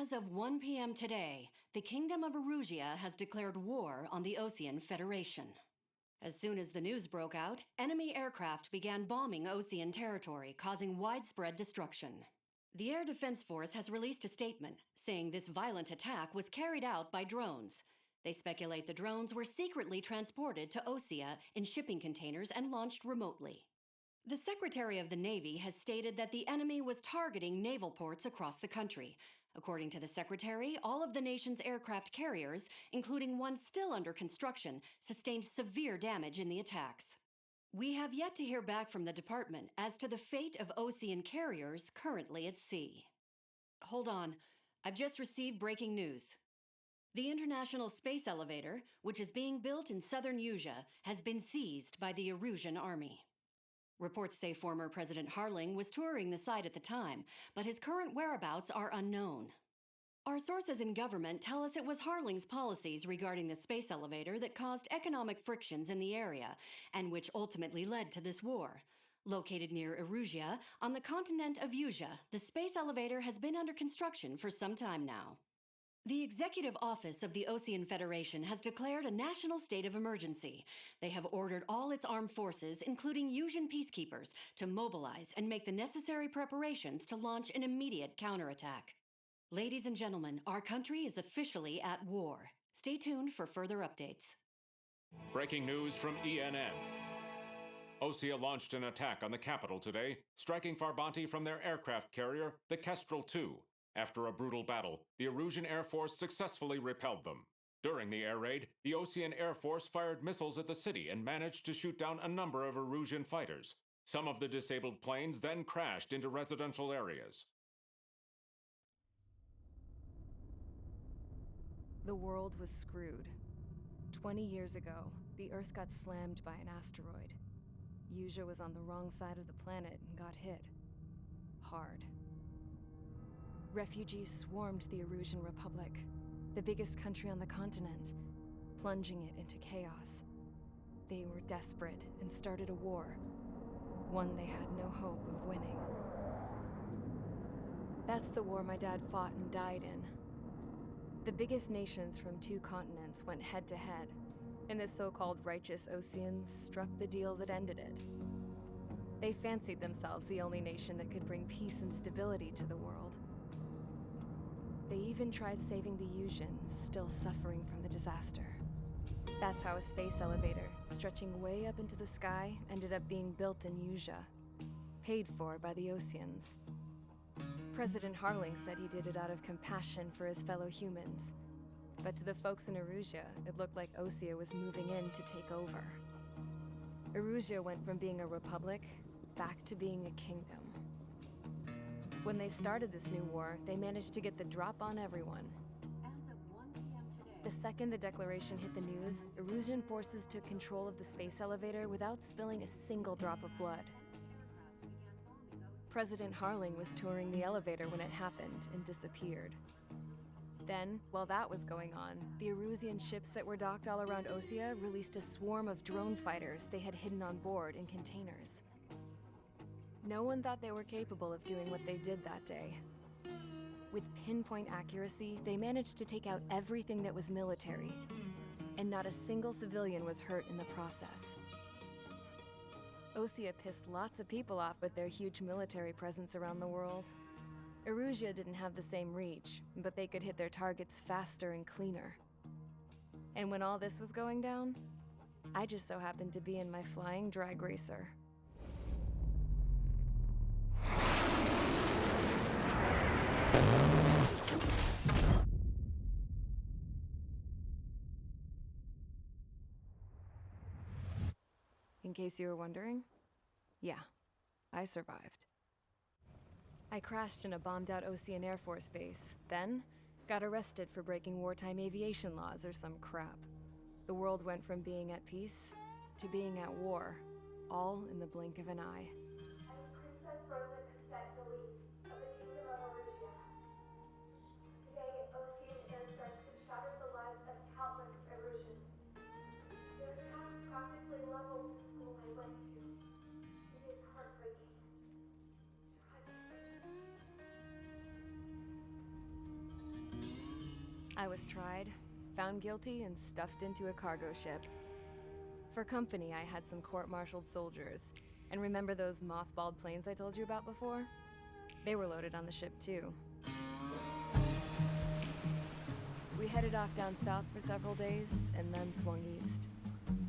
As of 1 p.m. today, the Kingdom of Erusia has declared war on the Osean Federation. As soon as the news broke out, enemy aircraft began bombing Osean territory, causing widespread destruction. The Air Defense Force has released a statement saying this violent attack was carried out by drones. They speculate the drones were secretly transported to Osea in shipping containers and launched remotely. The Secretary of the Navy has stated that the enemy was targeting naval ports across the country. According to the Secretary, all of the nation's aircraft carriers, including one still under construction, sustained severe damage in the attacks. We have yet to hear back from the department as to the fate of Osean carriers currently at sea. Hold on, I've just received breaking news. The International Space Elevator, which is being built in southern Usea, has been seized by the Erusian army. Reports say former President Harling was touring the site at the time, but his current whereabouts are unknown. Our sources in government tell us it was Harling's policies regarding the space elevator that caused economic frictions in the area, and which ultimately led to this war. Located near Erusia, on the continent of Usea, the space elevator has been under construction for some time now. The Executive Office of the Osean Federation has declared a national state of emergency. They have ordered all its armed forces, including Usian peacekeepers, to mobilize and make the necessary preparations to launch an immediate counterattack. Ladies and gentlemen, our country is officially at war. Stay tuned for further updates. Breaking news from ENN. Osea launched an attack on the capital today, striking Farbanti from their aircraft carrier, the Kestrel II. After a brutal battle, the Erusian Air Force successfully repelled them. During the air raid, the Osean Air Force fired missiles at the city and managed to shoot down a number of Erusian fighters. Some of the disabled planes then crashed into residential areas. The world was screwed. 20 years ago, the Earth got slammed by an asteroid. Usea was on the wrong side of the planet and got hit. Hard. Refugees swarmed the Erusian Republic, the biggest country on the continent, plunging it into chaos. They were desperate and started a war, one they had no hope of winning. That's the war my dad fought and died in. The biggest nations from 2 continents went head-to-head, and the so-called righteous Oseans struck the deal that ended it. They fancied themselves the only nation that could bring peace and stability to the world. They even tried saving the Usians, still suffering from the disaster. That's how a space elevator, stretching way up into the sky, ended up being built in Usea, paid for by the Oseans. President Harling said he did it out of compassion for his fellow humans. But to the folks in Erusia, it looked like Osea was moving in to take over. Erusia went from being a republic back to being a kingdom. When they started this new war, they managed to get the drop on everyone. As of 1 p.m. today, The second the declaration hit the news, Erusian forces took control of the space elevator without spilling a single drop of blood. President Harling was touring the elevator when it happened and disappeared. Then, while that was going on, the Erusian ships that were docked all around Osea released a swarm of drone fighters they had hidden on board in containers. No one thought they were capable of doing what they did that day. With pinpoint accuracy, they managed to take out everything that was military, and not a single civilian was hurt in the process. Osea pissed lots of people off with their huge military presence around the world. Erusia didn't have the same reach, but they could hit their targets faster and cleaner. And when all this was going down, I just so happened to be in my flying drag racer. In case you were wondering, yeah, I survived. I crashed in a bombed-out Osean Air Force base, then got arrested for breaking wartime aviation laws or some crap. The world went from being at peace to being at war, all in the blink of an eye. I am Princess Rosa Cassette Delise of the Kingdom of Erusia. Today, Osean airstrikes have shattered the lives of countless Erusians. Their attacks practically leveled the school I went to. It is heartbreaking. Tragic. I was tried, found guilty, and stuffed into a cargo ship. For company, I had some court-martialed soldiers. And remember those mothballed planes I told you about before? They were loaded on the ship, too. We headed off down south for several days, and then swung east.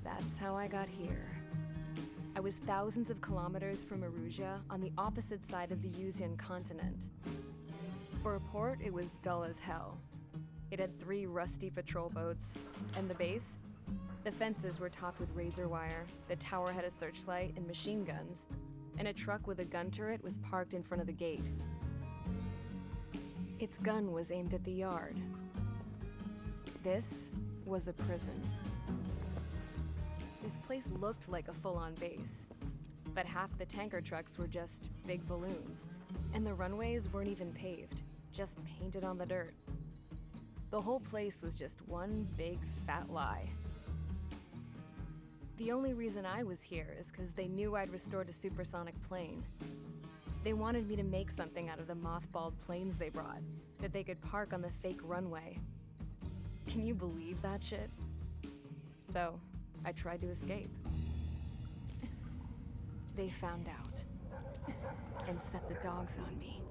That's how I got here. I was thousands of kilometers from Erusia, on the opposite side of the Yuzian continent. For a port, it was dull as hell. It had 3 rusty patrol boats, and the base? The fences were topped with razor wire, the tower had a searchlight and machine guns, and a truck with a gun turret was parked in front of the gate. Its gun was aimed at the yard. This was a prison. This place looked like a full-on base, but half the tanker trucks were just big balloons, and the runways weren't even paved, just painted on the dirt. The whole place was just one big fat lie. The only reason I was here is because they knew I'd restored a supersonic plane. They wanted me to make something out of the mothballed planes they brought, that they could park on the fake runway. Can you believe that shit? So, I tried to escape. They found out, and set the dogs on me.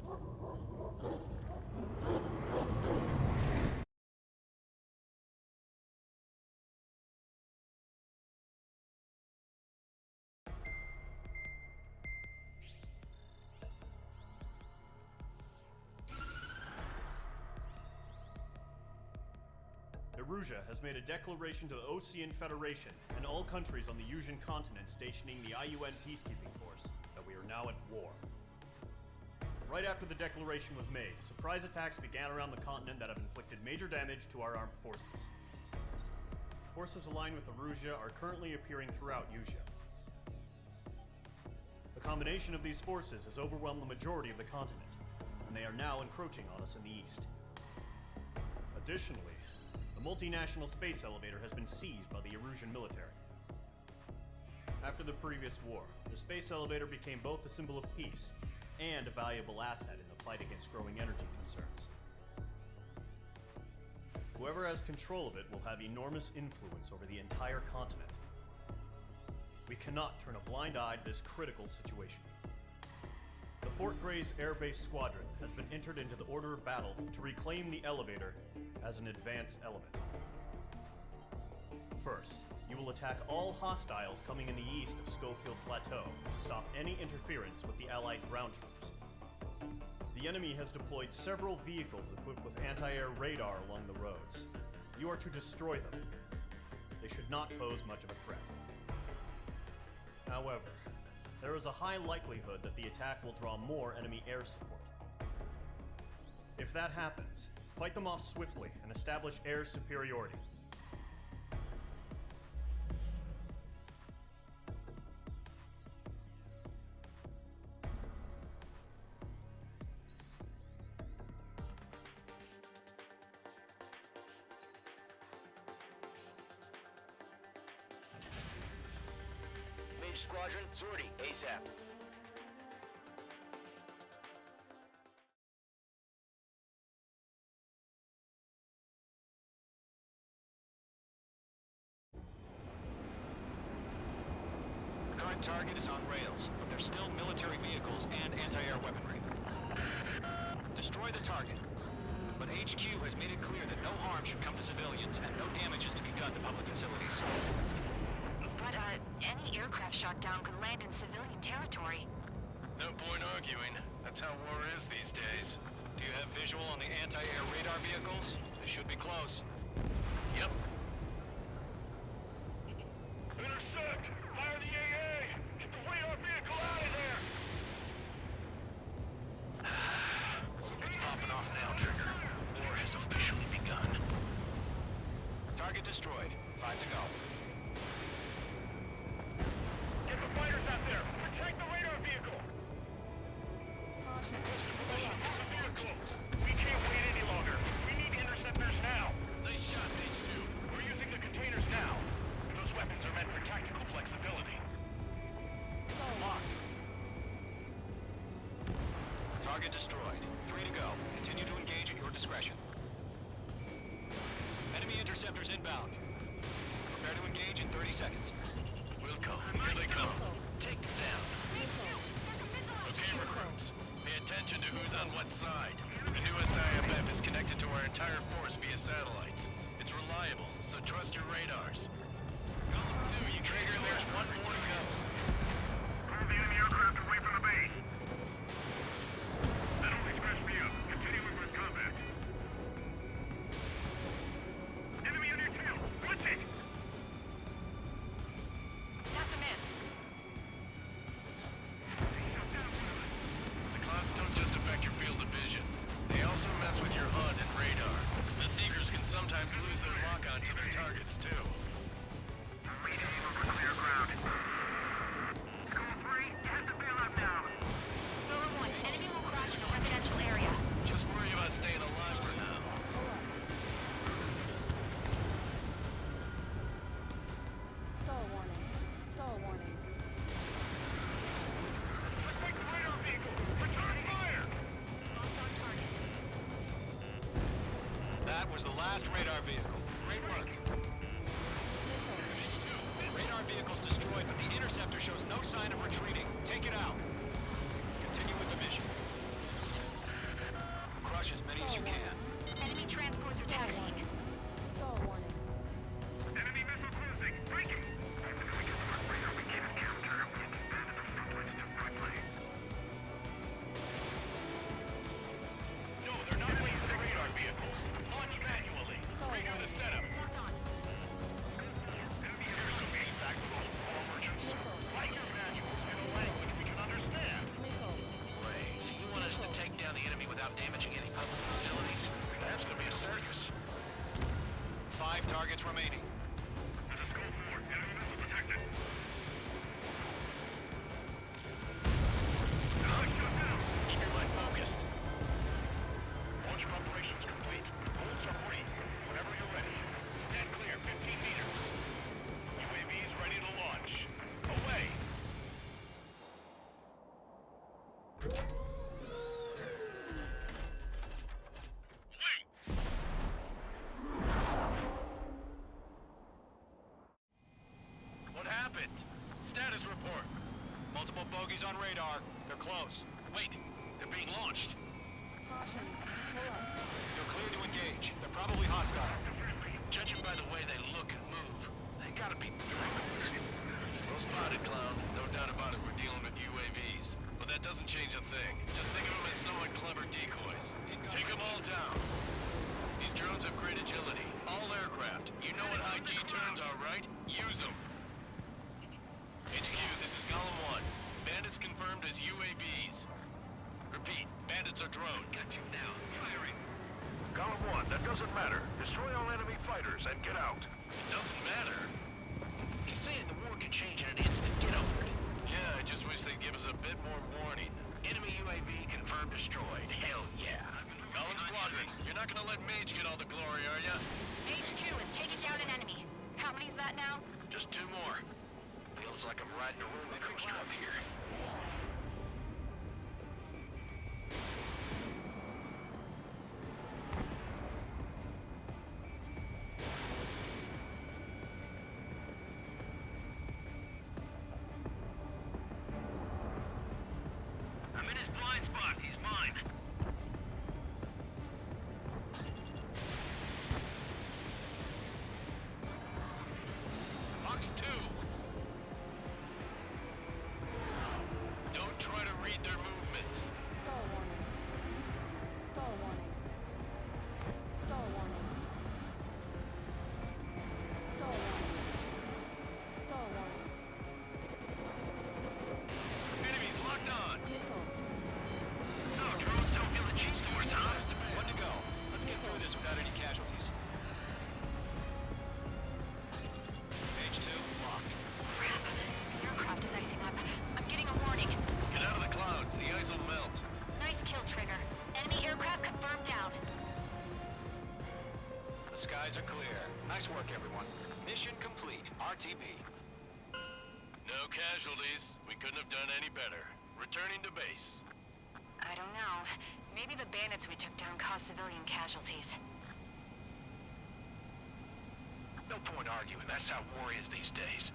Erusia has made a declaration to the Osean Federation and all countries on the Yuzian continent stationing the IUN peacekeeping force that we are now at war. Right after the declaration was made, surprise attacks began around the continent that have inflicted major damage to our armed forces. Forces aligned with Erusia are currently appearing throughout Yusia. The combination of these forces has overwhelmed the majority of the continent, and they are now encroaching on us in the east. Additionally, the multinational space elevator has been seized by the Erusian military. After the previous war, the space elevator became both a symbol of peace and a valuable asset in the fight against growing energy concerns. Whoever has control of it will have enormous influence over the entire continent. We cannot turn a blind eye to this critical situation. The Fort Gray's Air Base Squadron has been entered into the order of battle to reclaim the elevator as an advance element. First, you will attack all hostiles coming in the east of Schofield Plateau to stop any interference with the Allied ground troops. The enemy has deployed several vehicles equipped with anti-air radar along the roads. You are to destroy them. They should not pose much of a threat. However, there is a high likelihood that the attack will draw more enemy air support. If that happens, fight them off swiftly and establish air superiority. Mage Squadron, sortie, ASAP. The current target is on rails, but there's still military vehicles and anti-air weaponry. Destroy the target. But HQ has made it clear that no harm should come to civilians and no damage is to be done to public facilities. But, any aircraft shot down could land in civilian territory. No point arguing. That's how war is these days. Do you have visual on the anti-air radar vehicles? They should be close. Yep. Intercept! Fire the AA! Get the radar vehicle out of there! It's popping off now, Trigger. War has officially begun. Target destroyed. 5 to go. Get the fighters out there! Protect the radar vehicle! It's a vehicle! We can't wait any longer. We need interceptors now. Nice shot, H2. We're using the containers now. Those weapons are meant for tactical flexibility. Locked. Target destroyed. 3 to go. Continue to engage at your discretion. Enemy interceptors inbound. Prepare to engage in 30 seconds. Wilco, here they come. Take them down. Okay, recruits. Pay attention to who's on what side. The newest IFF is connected to our entire force via satellites. It's reliable, so trust your radars. Column 2, you trigger, there's one more to go. Pull the enemy aircraft away from the base. That only scratched me up. Continuing with combat. Enemy on your tail. Watch it! That's a miss. The clouds don't just affect your field of vision. They also mess with your HUD and radar. The Seekers can sometimes lose their lock-on to their targets, too. Reading over clear ground. School 3, head to bailout now. Golem 1, enemy will cross in a residential area. Just worry about staying alive for now. Stall warning. Stall warning. Suspect radar vehicle! Return fire! Locked on target. That was the last radar vehicle. Great work. Radar vehicle's destroyed, but the interceptor shows no sign of retreating. Take it out. Continue with the mission. Crush as many as you can. Enemy transports are taxiing. Stall warning. Enemy missile closing! Breaking! No, they're not waiting for radar vehicles. Launch manually. Trigger the setup. Locked on. Enemy aircraft being back to those forward. Write your manuals in a language we can understand. Wait, so you want us to take down the enemy without damaging any public facilities? That's gonna be a circus. 5 targets remaining. This is Gold 4. Enemy missile detected. Keep your mind focused. Launch operations complete. Bolts are free. Whenever you're ready. Stand clear, 15 meters. UAVs ready to launch. Away! Wait! What happened? Status report. Multiple bogies on radar. They're close. Wait, they're being launched. Caution. Pull up. You're clear to engage. They're probably hostile. Judging by the way they look and move, they gotta be drones. Well spotted, clown. No doubt about it, we're dealing with UAVs. But that doesn't change a thing. Just think of them as somewhat clever decoys. Take them all down. These drones have great agility. All aircraft. You know what high G turns are, right? Use them. HQ, this is Golem 1. Bandits confirmed as UAVs. Repeat, bandits are drones. Got you now. Firing. Golem 1, that doesn't matter. Destroy all enemy fighters and get out. It doesn't matter? He's saying the war could change in an instant. Get over it. Yeah, I just wish they'd give us a bit more warning. Enemy UAV confirmed destroyed. Hell yeah. Golem Squadron, you're not gonna let Mage get all the glory, are ya? HQ is taking down an enemy. How many's that now? Just 2 more. Feels like I'm riding a roller coaster up here. I'm in his blind spot. He's mine. Box 2. Don't try to read their movements. Stall warning. Stall warning. Stall warning. Stall warning. Stall warning. Enemies locked on. Vehicle. So, drones don't feel the cheese stores, huh? One to go. Let's get through this without any casualties. Page 2, locked. Crap. The aircraft is icing up. I'm getting a warning. Get out of the clouds. The ice will melt. Nice kill, Trigger. Enemy aircraft confirmed down. The skies are clear. Nice work, everyone. Mission complete. RTB. No casualties. We couldn't have done any better. Returning to base. I don't know. Maybe the bandits we took down caused civilian casualties. point arguing. That's how war is these days.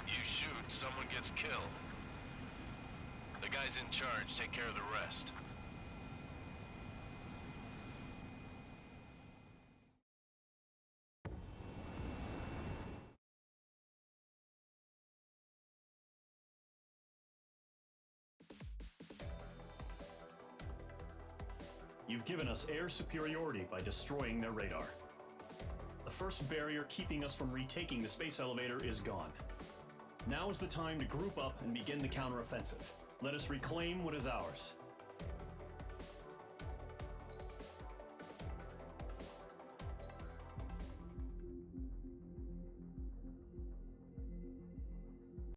You shoot, someone gets killed. The guys in charge take care of the rest. You've given us air superiority by destroying their radar. The first barrier keeping us from retaking the space elevator is gone. Now is the time to group up and begin the counteroffensive. Let us reclaim what is ours.